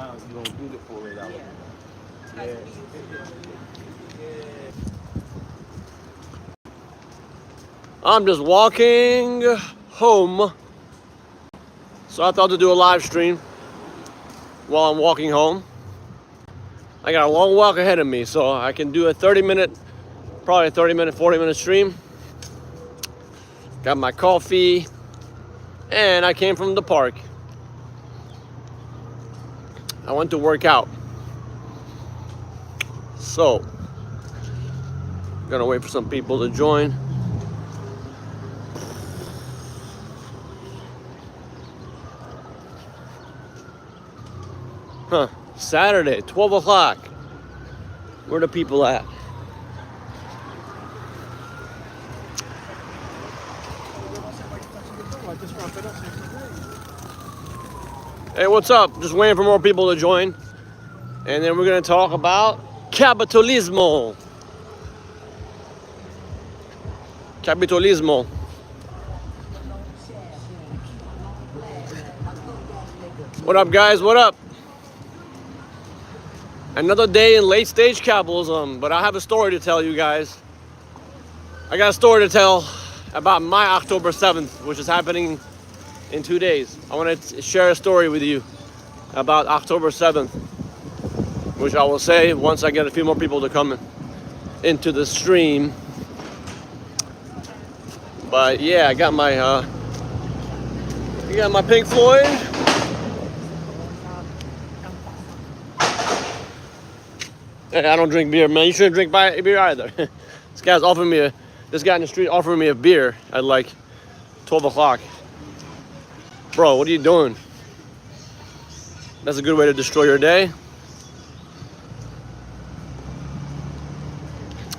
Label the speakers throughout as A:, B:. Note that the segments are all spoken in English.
A: now you don't do the $48 window. I'm just walking home. So I thought to do a live stream while I'm walking home. I got a long walk ahead of me, so I can do a 30-minute, probably 30-minute, 40-minute stream. Got my coffee, and I came from the park. I went to work out. So, gonna wait for some people to join. Huh, Saturday, 12 o'clock. Where the people at? Hey, what's up? Just waiting for more people to join. And then we're gonna talk about Capitalismo. Capitalismo. What up, guys? What up? Another day in late stage capitalism, but I have a story to tell you guys. I got a story to tell about my October 7th, which is happening in 2 days. I want to share a story with you about October 7th, which I will say once I get a few more people to come into the stream. But yeah, I got my Pink Floyd. Hey, I don't drink beer, man. You shouldn't drink beer either. This guy in the street offering me a beer at like 12 o'clock. Bro, what are you doing? That's a good way to destroy your day.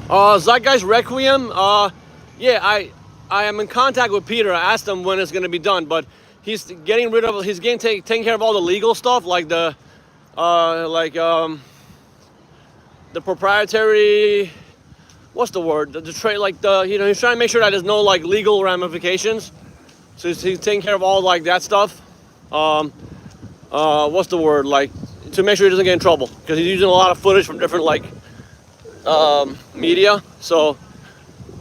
A: Zeitgeist Requiem. Yeah, I am in contact with Peter. I asked him when it's gonna be done, but he's taking care of all the legal stuff, like the proprietary, what's the word? The trade, like he's trying to make sure that there's no like legal ramifications. So he's taking care of all like that stuff. What's the word? Like to make sure he doesn't get in trouble, because he's using a lot of footage from different like media. So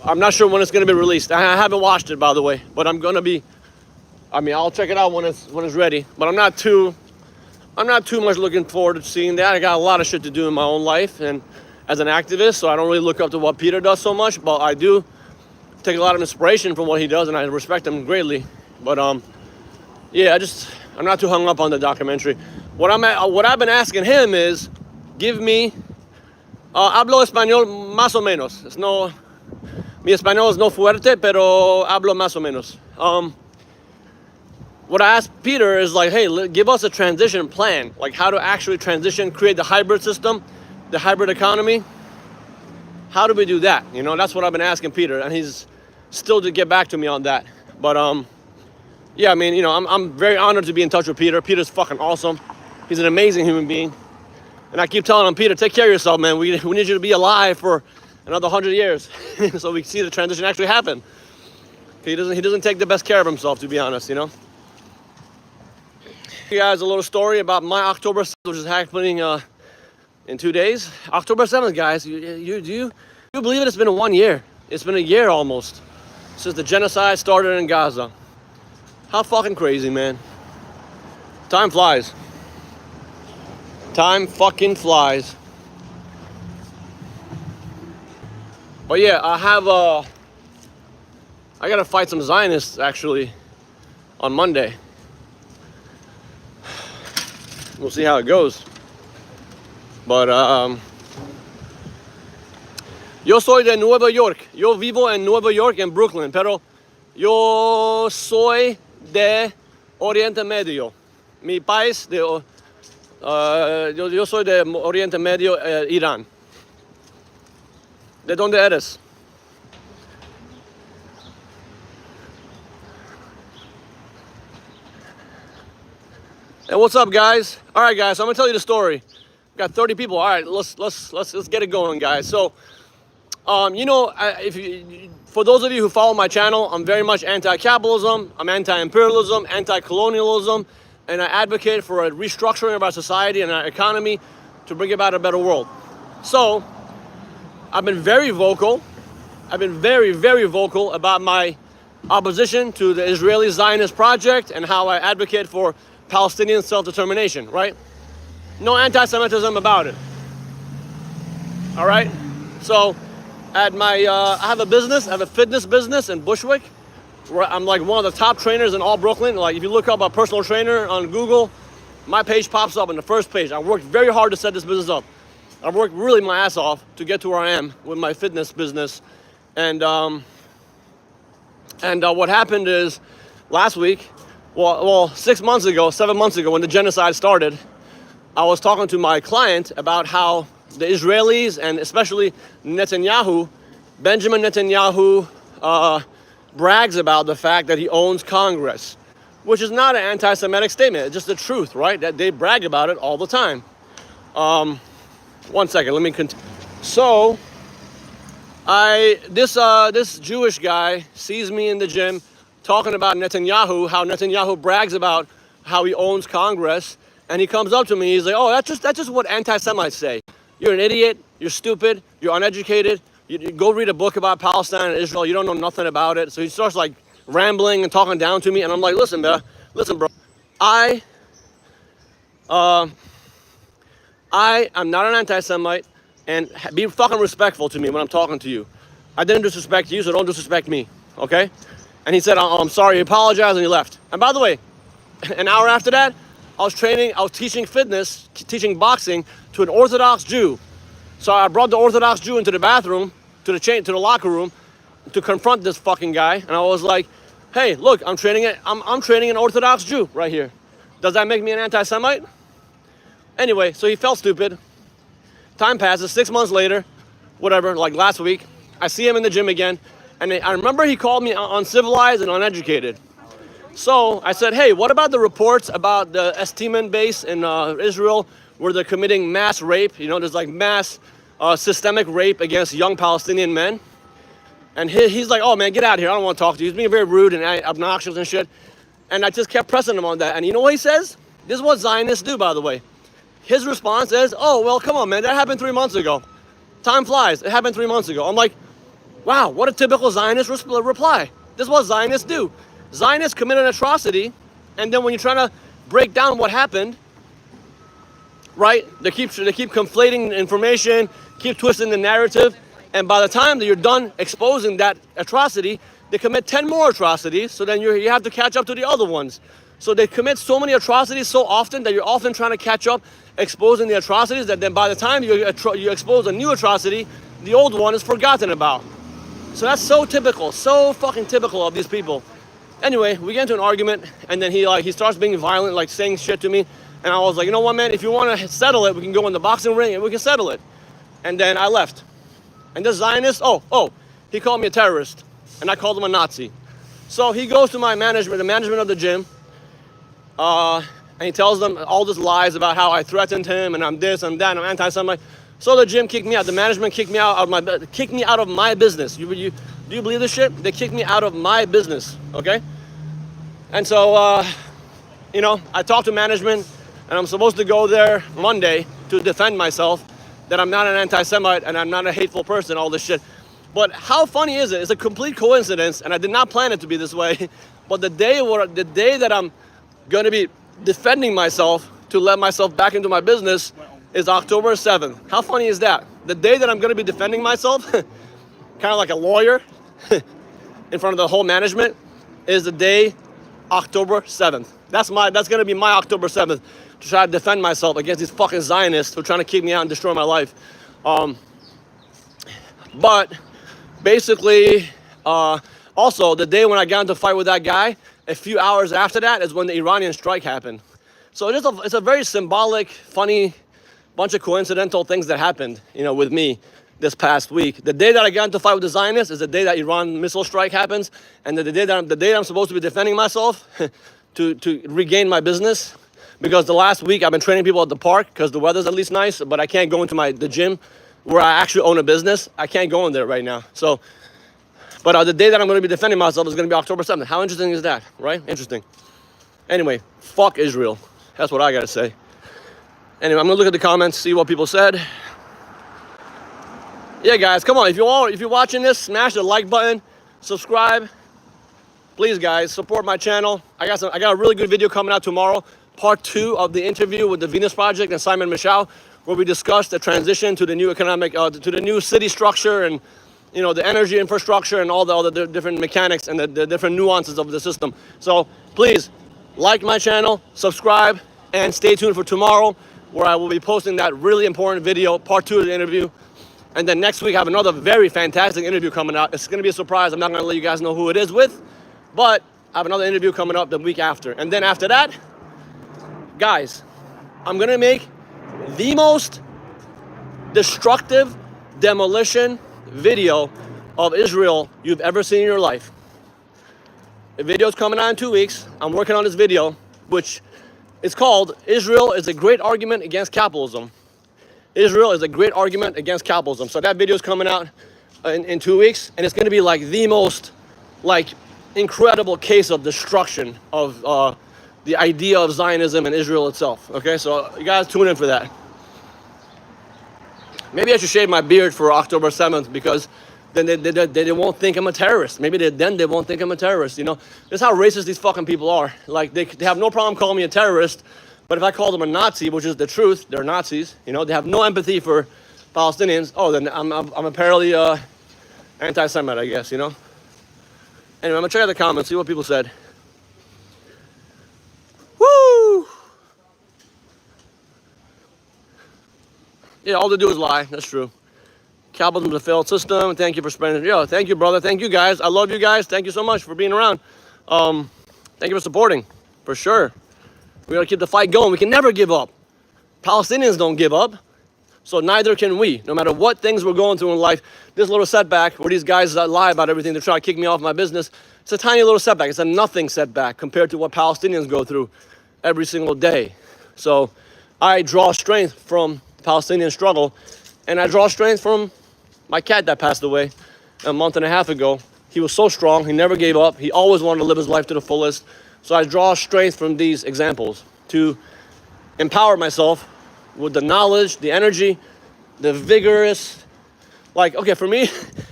A: I'm not sure when it's gonna be released. I haven't watched it, by the way, but I'll check it out when it's ready. But I'm not too much looking forward to seeing that. I got a lot of shit to do in my own life and as an activist, so I don't really look up to what Peter does so much, but I do take a lot of inspiration from what he does, and I respect him greatly. But yeah, I'm not too hung up on the documentary. What I've been asking him is, give me hablo español más o menos. Mi español es no fuerte, pero hablo más o menos. What I asked Peter is like, hey, give us a transition plan, like how to actually transition, create the hybrid system, the hybrid economy. How do we do that? That's what I've been asking Peter, and he's still to get back to me on that. But yeah, I'm very honored to be in touch with Peter. Peter's fucking awesome. He's an amazing human being. And I keep telling him, Peter, take care of yourself, man. We need you to be alive for another 100 years so we can see the transition actually happen. He doesn't take the best care of himself, to be honest, You guys a little story about my October 7th, which is happening in 2 days. October 7th, guys. Do you believe it? It's been 1 year. It's been a year almost since the genocide started in Gaza. How fucking crazy, man. Time flies. Time fucking flies. But yeah, I gotta fight some Zionists actually on Monday. We'll see how it goes. But yo soy de Nueva York. Yo vivo en Nueva York, en Brooklyn, pero yo soy de Oriente Medio. Mi país yo soy de Oriente Medio, Irán. ¿De dónde eres? Hey, what's up, guys? All right, guys, so I'm gonna tell you the story. We've got 30 people. All right, let's get it going, guys. So, for those of you who follow my channel, I'm very much anti-capitalism. I'm anti-imperialism, anti-colonialism, and I advocate for a restructuring of our society and our economy to bring about a better world. So I've been very vocal. I've been very, very vocal about my opposition to the Israeli Zionist project and how I advocate for Palestinian self-determination, right? No anti-Semitism about it. All right? So at my, I have a business, I have a fitness business in Bushwick, where I'm like one of the top trainers in all Brooklyn. Like if you look up a personal trainer on Google, my page pops up on the first page. I worked very hard to set this business up. I've worked really my ass off to get to where I am with my fitness business. And what happened is last week, well, 7 months ago, when the genocide started, I was talking to my client about how the Israelis and especially Netanyahu, Benjamin Netanyahu, brags about the fact that he owns Congress, which is not an anti-Semitic statement. It's just the truth, right? That they brag about it all the time. 1 second, let me continue. So, this Jewish guy sees me in the gym talking about Netanyahu, how Netanyahu brags about how he owns Congress, and he comes up to me, he's like, oh, that's just what anti-Semites say. You're an idiot, you're stupid, you're uneducated, you go read a book about Palestine and Israel, you don't know nothing about it. So he starts like rambling and talking down to me, and I'm like, listen, bro, I am not an anti-Semite, and be fucking respectful to me when I'm talking to you. I didn't disrespect you, so don't disrespect me, okay? And he said, I'm sorry, he apologized, and he left. And by the way, an hour after that, I was teaching fitness, teaching boxing to an Orthodox Jew. So I brought the Orthodox Jew into the bathroom, to the locker room, to confront this fucking guy. And I was like, hey, look, I'm training an Orthodox Jew right here. Does that make me an anti-Semite? Anyway, so he felt stupid. Time passes, 6 months later, whatever, like last week, I see him in the gym again, and I remember he called me uncivilized and uneducated. So I said, hey, what about the reports about the Estiman base in Israel where they're committing mass rape? You know, there's like mass systemic rape against young Palestinian men. And he's like, oh man, get out of here, I don't want to talk to you. He's being very rude and obnoxious and shit. And I just kept pressing him on that. And you know what he says? This is what Zionists do, by the way. His response is, oh, well, come on, man, that happened 3 months ago. Time flies, it happened 3 months ago. I'm like, wow, what a typical Zionist reply. This is what Zionists do. Zionists commit an atrocity, and then when you're trying to break down what happened, right, they keep conflating information, keep twisting the narrative, and by the time that you're done exposing that atrocity, they commit 10 more atrocities, so then you have to catch up to the other ones. So they commit so many atrocities so often that you're often trying to catch up, exposing the atrocities, that then by the time you expose a new atrocity, the old one is forgotten about. So that's so typical, so fucking typical of these people. Anyway, we get into an argument, and then he starts being violent, like saying shit to me. And I was like, you know what, man, if you want to settle it, we can go in the boxing ring and we can settle it. And then I left. And this Zionist, he called me a terrorist, and I called him a Nazi. So he goes to my management, the management of the gym, and he tells them all these lies about how I threatened him, and I'm this, I'm that, and I'm anti-Semite. So the gym kicked me out. The management kicked me out of my business. Do you believe this shit? They kicked me out of my business, okay? And so, I talked to management, and I'm supposed to go there Monday to defend myself, that I'm not an anti-Semite and I'm not a hateful person, all this shit. But how funny is it? It's a complete coincidence, and I did not plan it to be this way. But the day that I'm going to be defending myself to let myself back into my business is October 7th. How funny is that? The day that I'm going to be defending myself, kind of like a lawyer, in front of the whole management, is the day October 7th. That's going to be my October 7th, to try to defend myself against these fucking Zionists who are trying to keep me out and destroy my life. But basically, also the day when I got into a fight with that guy, a few hours after that is when the Iranian strike happened. So it's a very symbolic, funny, bunch of coincidental things that happened, with me this past week. The day that I got into a fight with the Zionists is the day that Iran missile strike happens, and the day that I'm supposed to be defending myself to regain my business. Because the last week I've been training people at the park because the weather's at least nice, but I can't go into the gym where I actually own a business. I can't go in there right now. So, but the day that I'm going to be defending myself is going to be October 7th. How interesting is that, right? Interesting. Anyway, fuck Israel. That's what I gotta say. Anyway, I'm gonna look at the comments, see what people said. Yeah, guys, come on. If you're watching this, smash the like button, subscribe. Please, guys, support my channel. I got a really good video coming out tomorrow, part 2 of the interview with the Venus Project and Simon Michel, where we discuss the transition to the new economic, to the new city structure and, you know, the energy infrastructure and all the different mechanics and the different nuances of the system. So please like my channel, subscribe, and stay tuned for tomorrow, where I will be posting that really important video, part 2 of the interview. And then next week I have another very fantastic interview coming out. It's gonna be a surprise. I'm not gonna let you guys know who it is with, but I have another interview coming up the week after. And then after that, guys, I'm gonna make the most destructive demolition video of Israel you've ever seen in your life. The video's coming out in 2 weeks. I'm working on this video, which is called Israel is a Great Argument Against Capitalism. Israel is a great argument against capitalism. So that video's coming out in 2 weeks, and it's gonna be like the most incredible case of destruction of the idea of Zionism and Israel itself. Okay, so you guys tune in for that. Maybe I should shave my beard for October 7th, because then they won't think I'm a terrorist. Maybe then they won't think I'm a terrorist, you know? This is how racist these fucking people are. Like, they have no problem calling me a terrorist, but if I call them a Nazi, which is the truth, they're Nazis, you know? They have no empathy for Palestinians. Oh, then I'm apparently anti-Semite, I guess, you know? Anyway, I'm gonna check out the comments, see what people said. Woo! Yeah, all they do is lie. That's true. Capitalism is a failed system. Thank you for spreading it. Yo, thank you, brother. Thank you, guys. I love you guys. Thank you so much for being around. Thank you for supporting, for sure. We gotta keep the fight going. We can never give up. Palestinians don't give up, so neither can we. No matter what things we're going through in life, this little setback where these guys lie about everything, they're trying to kick me off my business, it's a tiny little setback. It's a nothing setback compared to what Palestinians go through every single day. So I draw strength from Palestinian struggle, and I draw strength from my cat that passed away a month and a half ago. He was so strong. He never gave up. He always wanted to live his life to the fullest. So I draw strength from these examples to empower myself with the knowledge, the energy, the vigorous, okay, for me,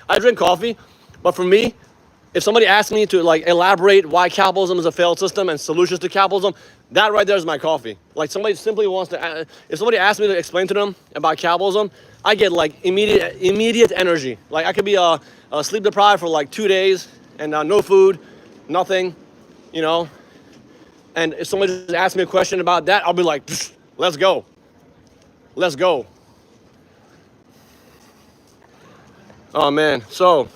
A: I drink coffee, but for me, if somebody asks me to elaborate why capitalism is a failed system and solutions to capitalism, that right there is my coffee. Like, somebody simply wants to, if somebody asks me to explain to them about capitalism, I get immediate energy. Like, I could be sleep deprived for 2 days and no food, nothing, you know. And if somebody just asks me a question about that, I'll be like, let's go. Let's go. Oh, man. So,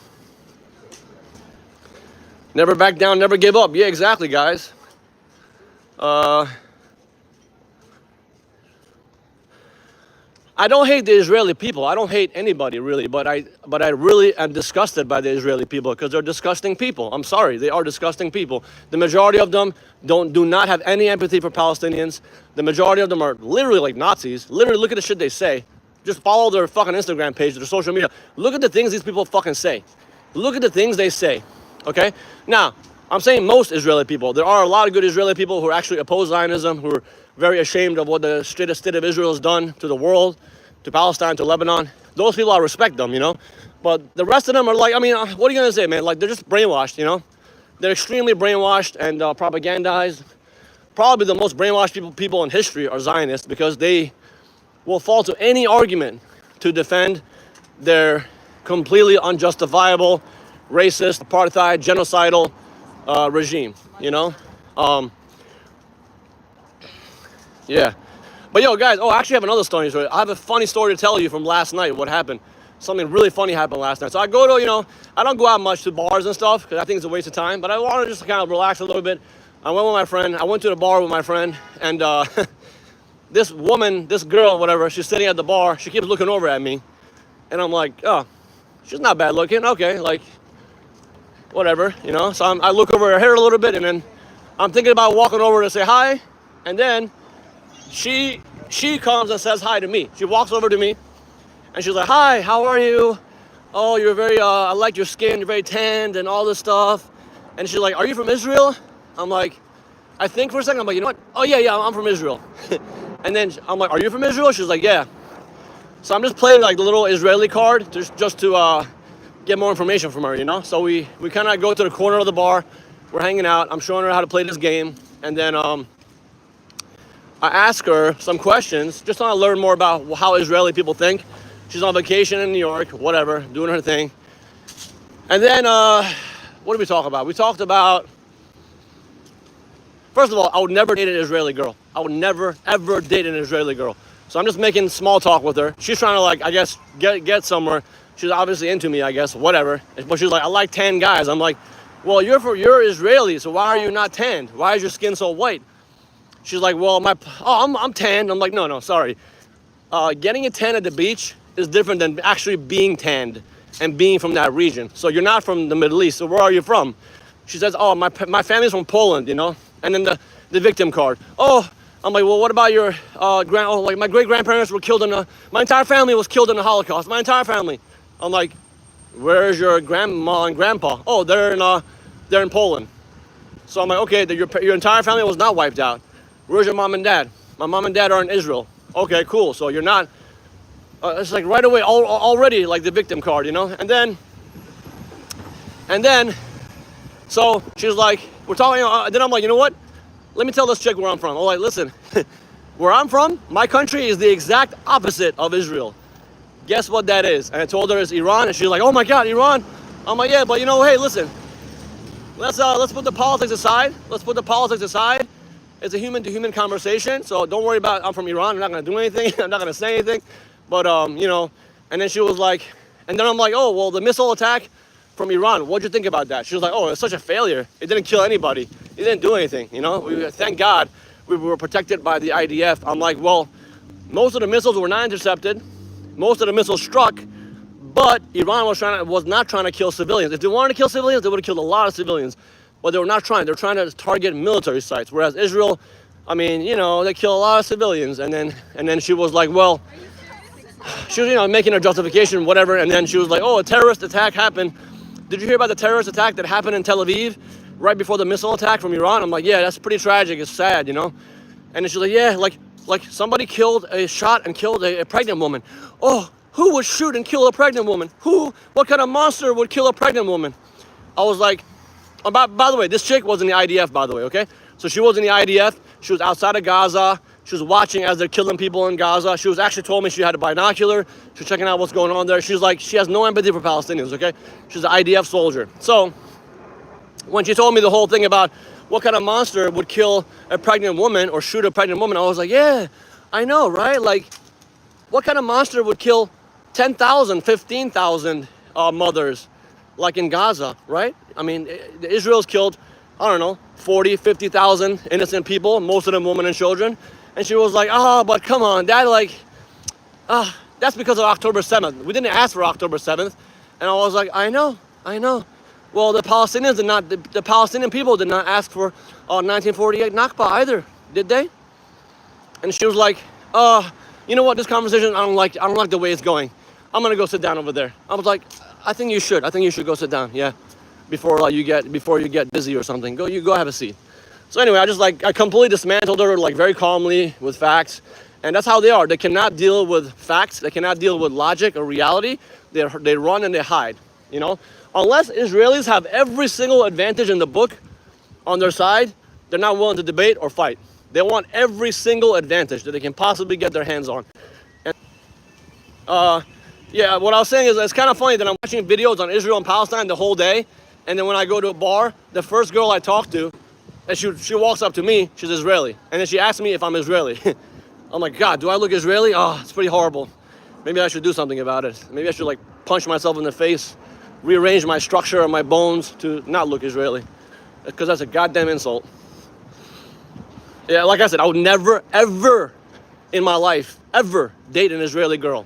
A: never back down, never give up. Yeah, exactly, guys. I don't hate the Israeli people. I don't hate anybody, really. But I really am disgusted by the Israeli people, because they're disgusting people. I'm sorry. They are disgusting people. The majority of them do not have any empathy for Palestinians. The majority of them are literally like Nazis. Literally, look at the shit they say. Just follow their fucking Instagram page, their social media. Look at the things these people fucking say. Look at the things they say. Okay? Now, I'm saying most Israeli people. There are a lot of good Israeli people who actually oppose Zionism, who are very ashamed of what the state of Israel has done to the world, to Palestine, to Lebanon. Those people, I respect them, you know? But the rest of them are what are you going to say, man? They're just brainwashed, you know? They're extremely brainwashed and propagandized. Probably the most brainwashed people in history are Zionists, because they will fall to any argument to defend their completely unjustifiable, racist, apartheid, genocidal regime, you know? Yeah. But yo, guys, I actually have another story. I have a funny story to tell you from last night, what happened. Something really funny happened last night. So I go to, I don't go out much to bars and stuff, because I think it's a waste of time, but I want to just kind of relax a little bit. I went with my friend. I went to the bar with my friend, and this girl, whatever, she's sitting at the bar. She keeps looking over at me, and I'm like, oh, she's not bad looking. Okay, whatever, you know. So I look over her hair a little bit, and then I'm thinking about walking over to say hi, and then she comes and says hi to me. She walks over to me, and she's like, hi, how are you? Oh, you're very, I like your skin, you're very tanned and all this stuff. And she's like, are you from Israel? I'm like, I think for a second, I'm like, you know what? Oh yeah, I'm from Israel. And then I'm like, are you from Israel? She's like, yeah. So I'm just playing like the little Israeli card just to get more information from her, you know? So we kind of go to the corner of the bar. We're hanging out. I'm showing her how to play this game. And then I ask her some questions, just want to learn more about how Israeli people think. She's on vacation in New York, whatever, doing her thing. And then, what did we talk about? We talked about, first of all, I would never date an Israeli girl. I would never, ever date an Israeli girl. So I'm just making small talk with her. She's trying to, like, I guess, get somewhere. She's obviously into me, I guess, whatever. But she's like, I like tan guys. I'm like, well, you're Israeli, so why are you not tanned? Why is your skin so white? She's like, well, I'm tanned. I'm like, no, sorry. Getting a tan at the beach is different than actually being tanned and being from that region. So you're not from the Middle East. So where are you from? She says, oh, my family's from Poland, you know? And then the victim card. Oh, I'm like, well, what about your like my great-grandparents were killed my entire family was killed in the Holocaust. My entire family. I'm like, where's your grandma and grandpa? Oh, they're in Poland. So I'm like, okay, your entire family was not wiped out. Where's your mom and dad? My mom and dad are in Israel. Okay, cool. So you're not. It's like right away, already like the victim card, you know. And then, so she's like, we're talking. Then I'm like, you know what? Let me tell this chick where I'm from. I'm like, listen, where I'm from, my country is the exact opposite of Israel. Guess what that is? And I told her it's Iran, and she's like, oh my God, Iran. I'm like, yeah, but you know, hey, listen, let's put the politics aside. Let's put the politics aside. It's a human-to-human conversation, so don't worry about I'm from Iran. I'm not gonna do anything. I'm not gonna say anything. But you know, and then she was like, and then I'm like, oh well, the missile attack from Iran. What'd you think about that? She was like, oh, it's such a failure. It didn't kill anybody. It didn't do anything. You know, thank God we were protected by the IDF. I'm like, well, most of the missiles were not intercepted. Most of the missiles struck, but Iran was not trying to kill civilians. If they wanted to kill civilians, they would have killed a lot of civilians. But they were not trying. They're trying to target military sites. Whereas Israel, I mean, you know, they kill a lot of civilians. And then she was like, well, she was, you know, making her justification, whatever. And then she was like, oh, a terrorist attack happened. Did you hear about the terrorist attack that happened in Tel Aviv right before the missile attack from Iran? I'm like, yeah, that's pretty tragic. It's sad, you know. And then she's like, yeah, like somebody shot and killed a pregnant woman. Oh, who would shoot and kill a pregnant woman? What kind of monster would kill a pregnant woman? I was like, by the way, this chick was in the IDF, by the way, okay? So she was in the IDF. She was outside of Gaza. She was watching as they're killing people in Gaza. She was actually told me she had a binocular. She was checking out what's going on there. She's like, she has no empathy for Palestinians, okay? She's an IDF soldier. So when she told me the whole thing about what kind of monster would kill a pregnant woman or shoot a pregnant woman, I was like, yeah, I know, right? Like, what kind of monster would kill 10,000, 15,000 mothers like in Gaza, right? I mean, Israel's killed, I don't know, 40, 50,000 innocent people, most of them women and children. And she was like, oh, but come on, Dad, like, that's because of October 7th. We didn't ask for October 7th. And I was like, I know. Well, the Palestinians did not, the Palestinian people did not ask for 1948 Nakba either, did they? And she was like, you know what, this conversation, I don't like the way it's going. I'm gonna go sit down over there. I was like, I think you should go sit down, yeah. Before you get busy or something. Go have a seat. So anyway, I completely dismantled her like very calmly with facts. And that's how they are. They cannot deal with facts. They cannot deal with logic or reality. They run and they hide, you know? Unless Israelis have every single advantage in the book on their side, they're not willing to debate or fight. They want every single advantage that they can possibly get their hands on. And, yeah, what I was saying is it's kind of funny that I'm watching videos on Israel and Palestine the whole day. And then when I go to a bar, the first girl I talk to, and she walks up to me, she's Israeli. And then she asks me if I'm Israeli. I'm like, God, do I look Israeli? Oh, it's pretty horrible. Maybe I should do something about it. Maybe I should like punch myself in the face, rearrange my structure of my bones to not look Israeli. Because that's a goddamn insult. Yeah, like I said, I would never, ever in my life, ever date an Israeli girl.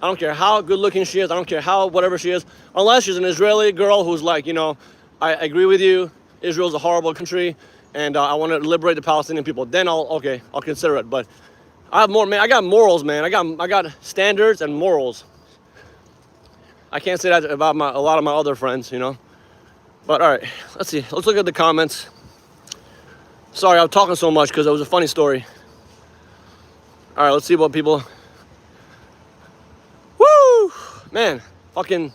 A: I don't care how good looking she is. I don't care how whatever she is. Unless she's an Israeli girl who's like, you know, I agree with you. Israel's a horrible country. And I want to liberate the Palestinian people. Then I'll consider it. But I got morals, man. I got standards and morals. I can't say that about a lot of my other friends, you know. But all right, let's see. Let's look at the comments. Sorry, I'm talking so much because it was a funny story. All right, let's see what people. Woo! Man, fucking.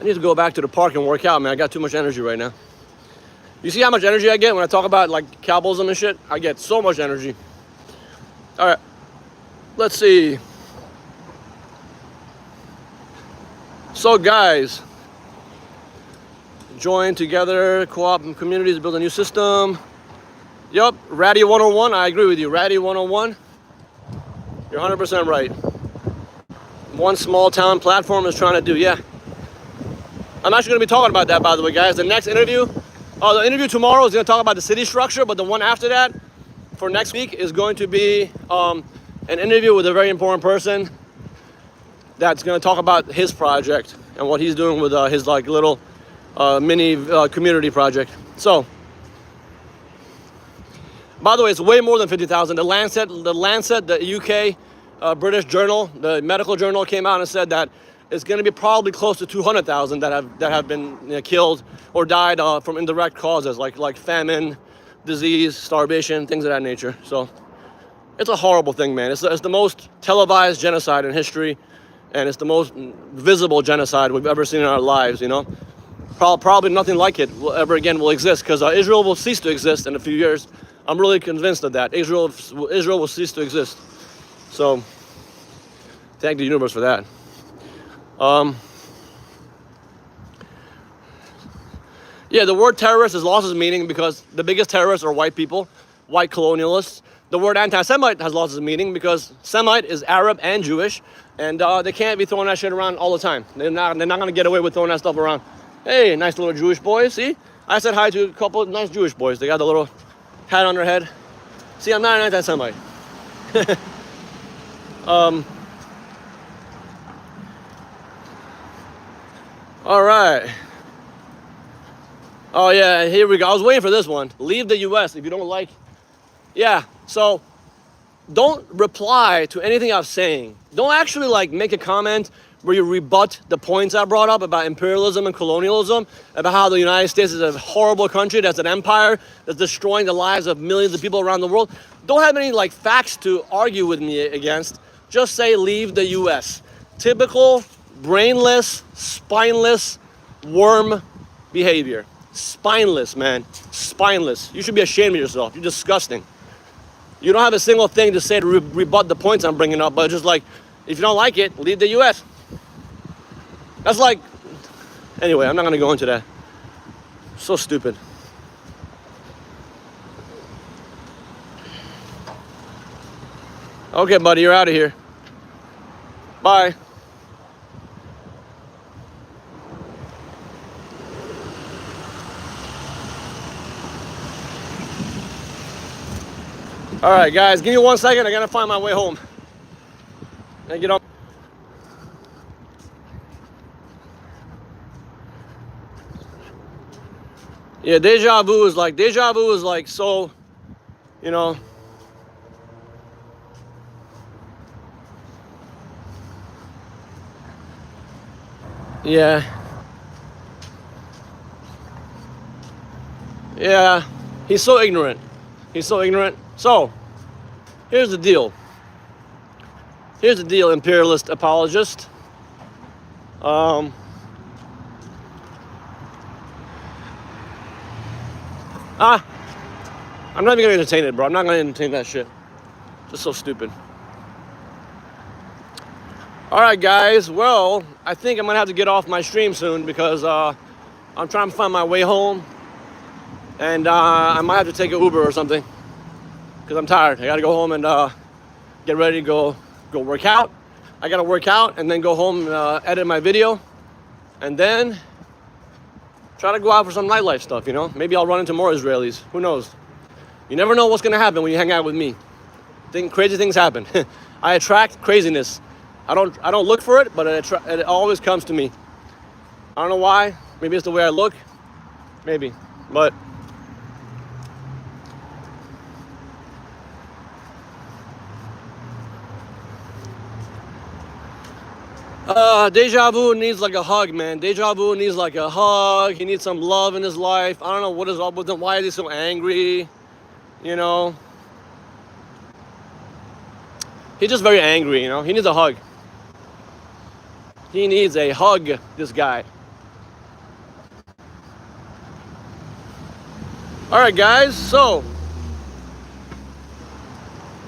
A: I need to go back to the park and work out, man. I got too much energy right now. You see how much energy I get when I talk about like capitalism and shit? I get so much energy. All right, let's see. So guys, join together, co-op and communities, build a new system. Yup, Ratty 101, I agree with you. Ratty 101, you're 100% right. One small town platform is trying to do, yeah. I'm actually going to be talking about that, by the way, guys. The next interview, the interview tomorrow is going to talk about the city structure, but the one after that, for next week, is going to be an interview with a very important person that's going to talk about his project and what he's doing with his like little mini community project. So, by the way, it's way more than 50,000. The Lancet, the UK British journal, the medical journal came out and said that it's going to be probably close to 200,000 that have been killed or died from indirect causes like famine, disease, starvation, things of that nature. So, it's a horrible thing, man. It's the most televised genocide in history. And it's the most visible genocide we've ever seen in our lives, you know. Probably nothing like it will exist, because Israel will cease to exist in a few years. I'm really convinced of that. Israel will cease to exist. So, thank the universe for that. Yeah, the word terrorist has lost its meaning because the biggest terrorists are white people, white colonialists. The word anti-Semite has lost its meaning because Semite is Arab and Jewish, and they can't be throwing that shit around all the time. They're not going to get away with throwing that stuff around. Hey, nice little Jewish boy, see? I said hi to a couple of nice Jewish boys. They got the little hat on their head. See, I'm not an anti-Semite. All right. Oh, yeah, here we go. I was waiting for this one. Leave the U.S. if you don't like... Yeah, so don't reply to anything I'm saying. Don't actually like make a comment where you rebut the points I brought up about imperialism and colonialism, about how the United States is a horrible country, that's an empire, that's destroying the lives of millions of people around the world. Don't have any like facts to argue with me against. Just say leave the U.S. Typical brainless, spineless, worm behavior. Spineless, man. Spineless. You should be ashamed of yourself. You're disgusting. You don't have a single thing to say to rebut the points I'm bringing up, but just like, if you don't like it, leave the U.S. That's like, anyway, I'm not going to go into that. So stupid. Okay, buddy, you're out of here. Bye. All right, guys, give me 1 second. I gotta find my way home. And get up. Yeah, deja vu is like so, you know. Yeah. Yeah. He's so ignorant. He's so ignorant. So, here's the deal. Here's the deal, imperialist apologist. I'm not even gonna entertain it, bro. I'm not gonna entertain that shit. Just so stupid. All right, guys. Well, I think I'm gonna have to get off my stream soon because I'm trying to find my way home, and I might have to take an Uber or something because I'm tired. I gotta go home and get ready to go work out. I gotta work out and then go home and edit my video, and then try to go out for some nightlife stuff. You know, maybe I'll run into more Israelis. Who knows? You never know what's gonna happen when you hang out with me. Crazy things happen. I attract craziness. I don't look for it, but it always comes to me. I don't know why. Maybe it's the way I look. Maybe, but. Deja Vu needs like a hug, man. Deja Vu needs like a hug. He needs some love in his life. I don't know what is up with him. Why is he so angry? You know? He's just very angry, you know? He needs a hug. He needs a hug, this guy. Alright, guys, so.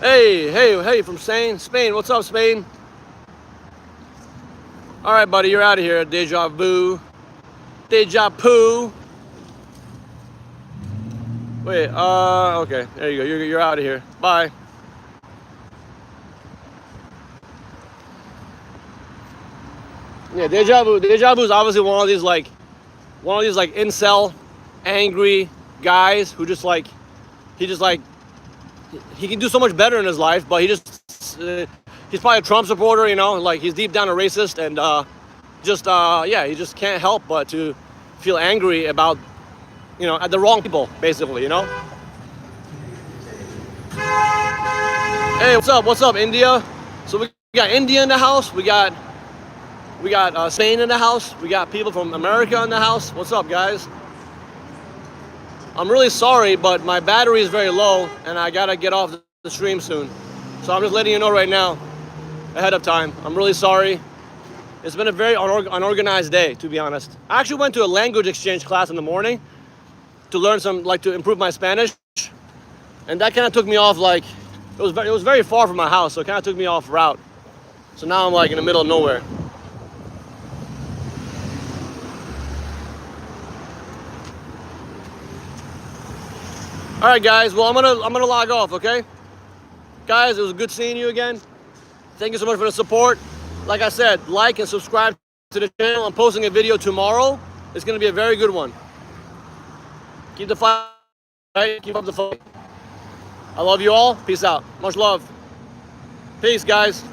A: Hey, from Spain. What's up, Spain? Alright, buddy, you're out of here. Deja Vu. Deja Poo. Wait, okay. There you go. You're out of here. Bye. Yeah, Deja Vu is obviously one of these like incel, angry guys who just like, he can do so much better in his life, but he's probably a Trump supporter, you know, like he's deep down a racist, and yeah, he just can't help but to feel angry about, you know, at the wrong people, basically, you know. Hey, what's up, India? So we got India in the house, we got Spain in the house. We got people from America in the house. What's up, guys? I'm really sorry, but my battery is very low, and I gotta get off the stream soon. So I'm just letting you know right now, ahead of time. I'm really sorry. It's been a very unorganized day, to be honest. I actually went to a language exchange class in the morning to learn to improve my Spanish, and that kind of took me off. Like, it was very far from my house, so it kind of took me off route. So now I'm like in the middle of nowhere. All right, guys. Well, I'm gonna log off. Okay, guys. It was good seeing you again. Thank you so much for the support. Like I said, like and subscribe to the channel. I'm posting a video tomorrow. It's gonna be a very good one. Keep the fight. Right? Keep up the fight. I love you all. Peace out. Much love. Peace, guys.